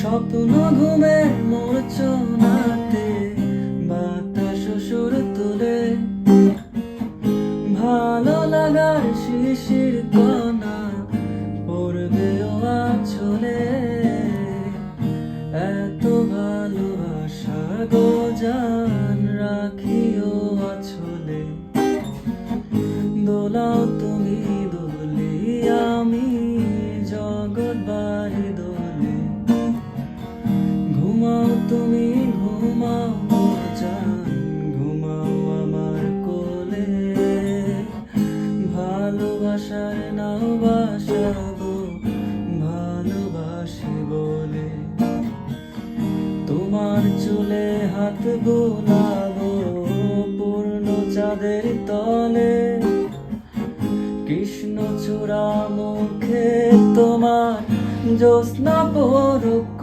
স্বপ্ন ঘুমে মূর্ছনাতে বাতাস সুর তুলে, ভালো লাগার শিশির কণা পড়বে ও আঁচলে। এত ভালোবাসা গো জান রাখিও আঁচলে। দোলাও তুমি দোলি আমি জগৎ বাড়ি দোলে। ঘুমাও তুমি ঘুমাও গো জান, ঘুমাও আমার কোলে। ভালোবাসার নাও বাসাবো ভালোবাসি বলে। তোমার চুলে হাত বোলাবো পূর্ণ চাঁদের তলে। কৃষ্ণচূড়া মুখে তোমার জ্যোৎস্না পড়ুক